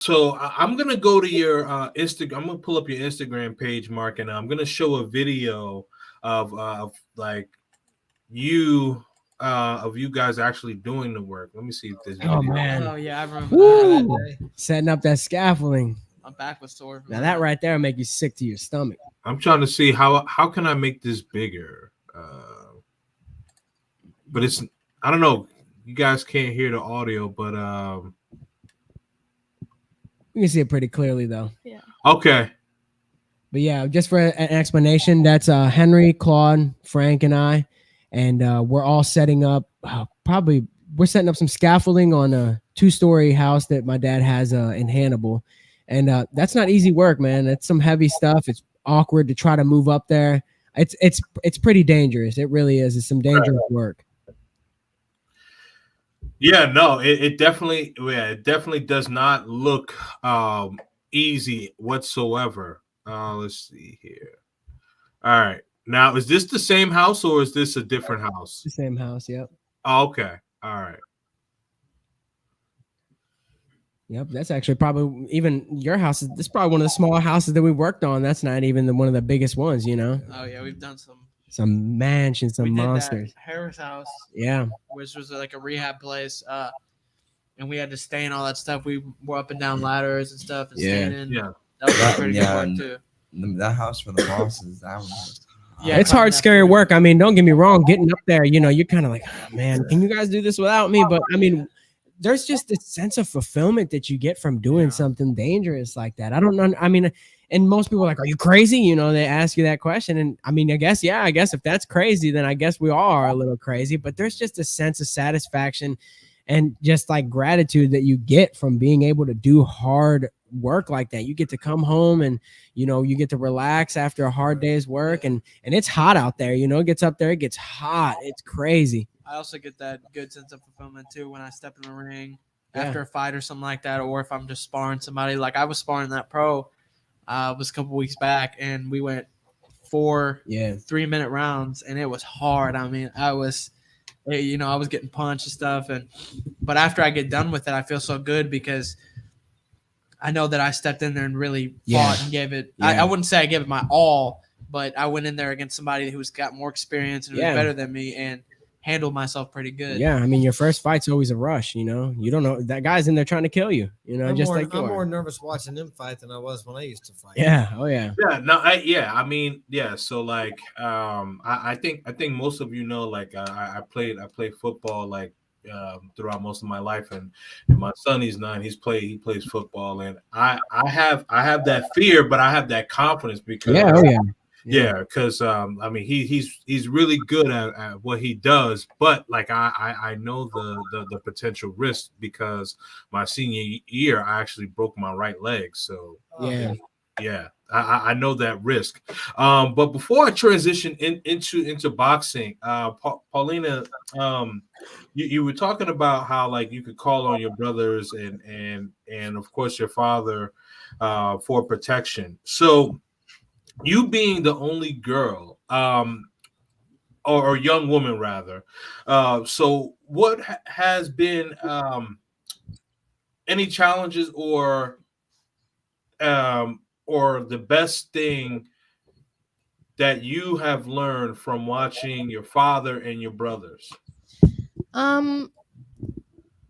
So I'm gonna go to your Instagram. I'm gonna pull up your Instagram page, Mark, and I'm gonna show a video of like you of you guys actually doing the work. Let me see if this Oh video. man. Oh yeah, I remember that Woo! day. Setting up that scaffolding. My back was sore. Now that right there will make you sick to your stomach. I'm trying to see how can I make this bigger. But it's I don't know. You guys can't hear the audio, but You can see it pretty clearly though. Yeah. okay. But yeah, just for an explanation, that's Henry, Claude, Frank, and I, and we're all setting up. We're setting up some scaffolding on a 2-story house that my dad has in Hannibal, and that's not easy work, man. It's some heavy stuff. It's awkward to try to move up there. It's pretty dangerous. It really is. It's some dangerous work. Yeah, no, it definitely does not look easy whatsoever. Let's see here. All right. Now, is this the same house or is this a different house? The same house, yep. Oh, okay. All right. Yep, that's actually probably even your house. This is probably one of the smaller houses that we worked on. That's not even one of the biggest ones, you know. Oh yeah, we've done some mansions, some we did monsters. that Harris house, Yeah, which was like a rehab place, and we had to stay and all that stuff. We were up and down ladders and stuff, and staying in. Yeah. That was pretty good work too. That house for the bosses, that was Yeah, it's hard, scary work. I mean, don't get me wrong. Getting up there, you know, you're kind of like, oh, man, can you guys do this without me? But I mean, there's just this sense of fulfillment that you get from doing something dangerous like that. I don't know. I mean, and most people are like, are you crazy? You know, they ask you that question. And I mean, I guess if that's crazy, then I guess we all are a little crazy. But there's just a sense of satisfaction and just like gratitude that you get from being able to do hard work like that. You get to come home and, you know, you get to relax after a hard day's work. And it's hot out there. You know, it gets up there, it gets hot. It's crazy. I also get that good sense of fulfillment too when I step in the ring after a fight or something like that, or if I'm just sparring somebody. Like I was sparring that pro, was a couple weeks back, and we went 4 3-minute rounds, and it was hard. I mean, I was getting punched and stuff, but after I get done with it, I feel so good because I know that I stepped in there and really fought and gave it. I wouldn't say I gave it my all, but I went in there against somebody who's got more experience and was better than me and handled myself pretty good. Yeah, I mean, your first fight's always a rush, you know. You don't know that guy's in there trying to kill you, you know. I'm more nervous watching them fight than I was when I used to fight. Yeah, oh yeah. Yeah, no, I mean, yeah. So like, I think most of you know, like, I played football like throughout most of my life, and my son, he's 9. He plays football, and I have that fear, but I have that confidence because yeah, because I mean he's really good at what he does, but like I know the potential risk because my senior year I actually broke my right leg, so yeah, I know that risk. But before I transition into boxing, Paulina, you were talking about how like you could call on your brothers and of course your father for protection. So you being the only girl, or young woman rather, so what has been any challenges or the best thing that you have learned from watching your father and your brothers?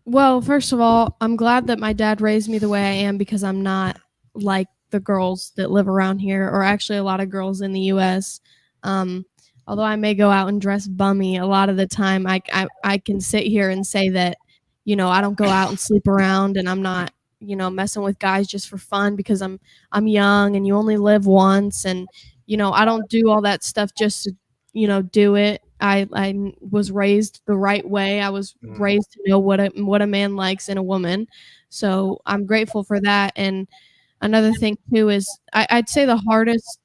Well, first of all, I'm glad that my dad raised me the way I am because I'm not like the girls that live around here, or actually a lot of girls in the U.S. Although I may go out and dress bummy, a lot of the time I can sit here and say that, you know, I don't go out and sleep around, and I'm not, you know, messing with guys just for fun because I'm young and you only live once, and you know, I don't do all that stuff just to, you know, do it. I was raised the right way. I was raised to know what a man likes in a woman, so I'm grateful for that. And another thing too is I'd say the hardest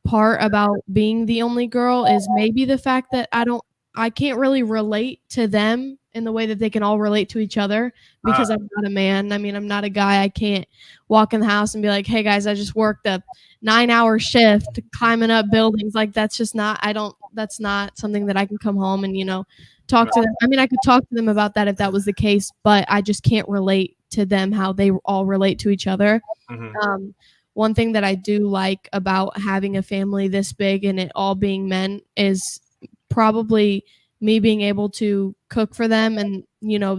part about being the only girl is maybe the fact that I can't really relate to them in the way that they can all relate to each other because I'm not a man. I mean, I'm not a guy. I can't walk in the house and be like, hey guys, I just worked a 9-hour shift climbing up buildings. Like that's just not, I don't that's not something that I can come home and, talk to them. I mean, I could talk to them about that if that was the case, but I just can't relate to them how they all relate to each other. One thing that I do like about having a family this big and it all being men is probably me being able to cook for them and,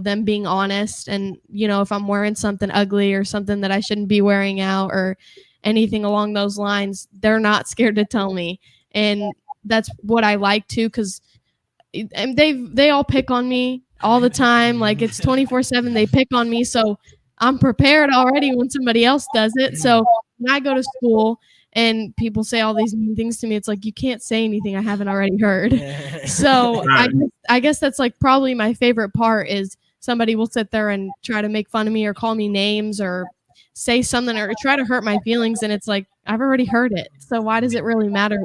them being honest. And, if I'm wearing something ugly or something that I shouldn't be wearing out or anything along those lines, they're not scared to tell me. And that's what I like too, because they all pick on me all the time. Like it's 24/7. They pick on me. So I'm prepared already when somebody else does it. So when I go to school and people say all these mean things to me, it's like, you can't say anything I haven't already heard. So I guess that's like probably my favorite part is somebody will sit there and try to make fun of me or call me names or say something or try to hurt my feelings. And it's like, I've already heard it. So why does it really matter?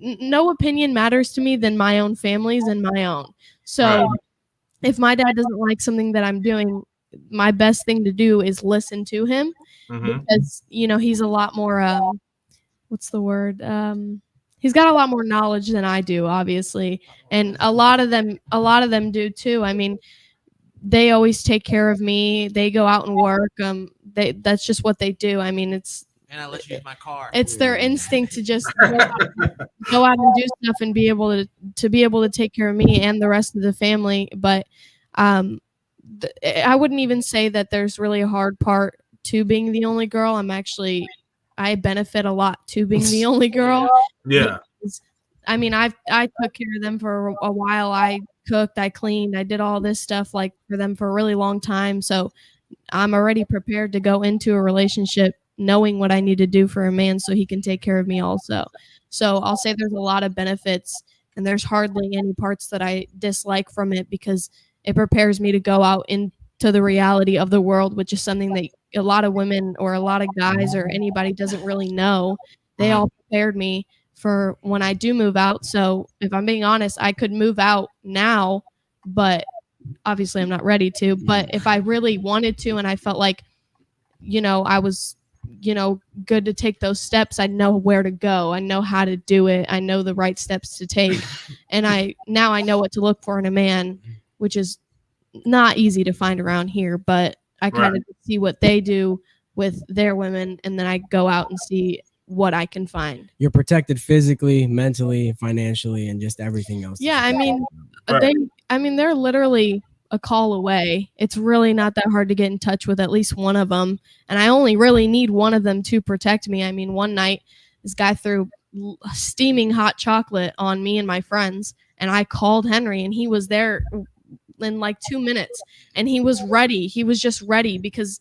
No opinion matters to me than my own family's and my own. So if my dad doesn't like something that I'm doing, my best thing to do is listen to him because, he's a lot more, what's the word? He's got a lot more knowledge than I do, obviously. And a lot of them do too. I mean, they always take care of me. They go out and work. That's just what they do. I mean, And I let you use my car. it's their instinct to just go out and do stuff and be able to take care of me and the rest of the family. But I wouldn't even say that there's really a hard part to being the only girl. I benefit a lot to being the only girl. Yeah. I mean, I took care of them for a while. I cooked, I cleaned, I did all this stuff like for them for a really long time. So I'm already prepared to go into a relationship knowing what I need to do for a man so he can take care of me also. So I'll say there's a lot of benefits and there's hardly any parts that I dislike from it because it prepares me to go out into the reality of the world, which is something that a lot of women or a lot of guys or anybody doesn't really know. They all prepared me for when I do move out. So if I'm being honest, I could move out now, but obviously I'm not ready to. But if I really wanted to and I felt like, I was, good to take those steps, I know where to go. I know how to do it. I know the right steps to take. And I know what to look for in a man, which is not easy to find around here, but I kind of see what they do with their women, and then I go out and see what I can find. You're protected physically, mentally, financially, and just everything else. Yeah, I mean, they're literally a call away. It's really not that hard to get in touch with at least one of them, and I only really need one of them to protect me. I mean, one night this guy threw steaming hot chocolate on me and my friends, and I called Henry, and he was there in like 2 minutes, and he was ready. He was just ready, because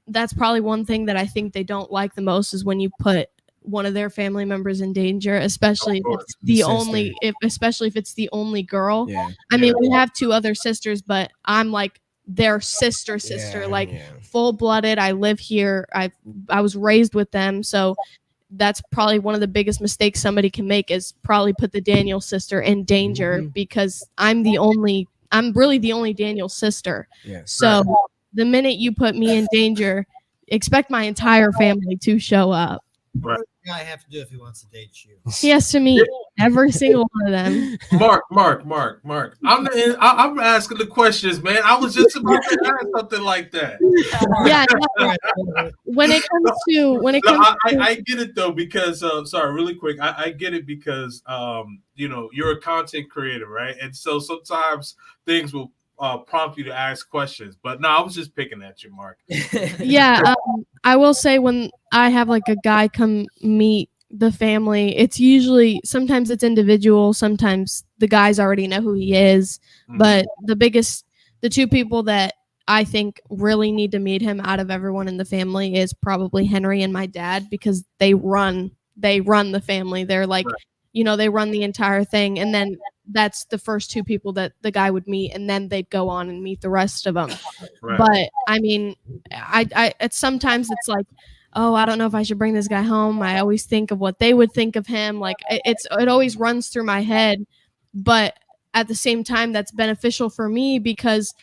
that's probably one thing that I think they don't like the most is when you put one of their family members in danger, especially if it's especially if it's the only girl. Yeah. I mean, we have 2 other sisters, but I'm like their sister, full-blooded. I live here. I was raised with them, so that's probably one of the biggest mistakes somebody can make is probably put the Daniel sister in danger, because I'm really the only Daniel sister. Yeah. So the minute you put me in danger, expect my entire family to show up. Right. What does a guy have to do if he wants to date you? He has to meet every single one of them. Mark. I'm asking the questions, man. I was just about to ask something like that. Yeah. No, when it comes to I get it though, because sorry, really quick. I get it because you're a content creator, right? And so sometimes things will prompt you to ask questions. But no, I was just picking at you, Mark. Yeah, I will say when I have like a guy come meet the family, it's usually, sometimes it's individual, sometimes the guys already know who he is. But the 2 people that I think really need to meet him out of everyone in the family is probably Henry and my dad, because they run the family. They're like, they run the entire thing. And then that's the first 2 people that the guy would meet, and then they'd go on and meet the rest of them. Right. But I mean, sometimes it's like, oh, I don't know if I should bring this guy home. I always think of what they would think of him. Like it always runs through my head. But at the same time, that's beneficial for me, because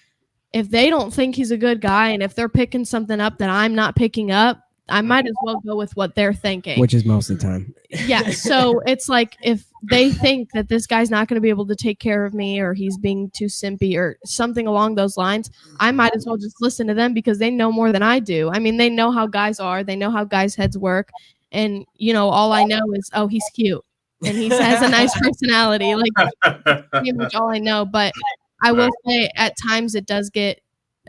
if they don't think he's a good guy, and if they're picking something up that I'm not picking up, I might as well go with what they're thinking. Which is most of the time. Yeah, so it's like if they think that this guy's not going to be able to take care of me or he's being too simpy or something along those lines, I might as well just listen to them because they know more than I do. I mean, they know how guys are, they know how guys' heads work, and all I know is, oh, he's cute and he has a nice personality. Like pretty much all I know, but I will say at times it does get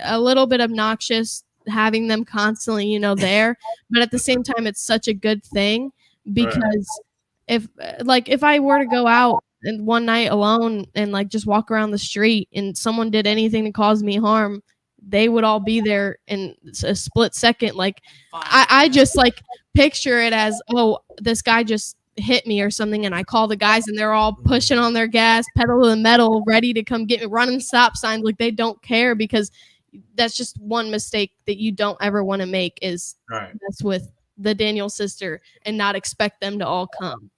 a little bit obnoxious having them constantly, there, but at the same time it's such a good thing because if I were to go out and one night alone and like just walk around the street and someone did anything to cause me harm, they would all be there in a split second. Like I just like picture it as, oh, this guy just hit me or something, and I call the guys and they're all pushing on their gas, pedal to the metal, ready to come get me, running stop signs like they don't care, because that's just one mistake that you don't ever want to make is mess with the Daniel sister and not expect them to all come.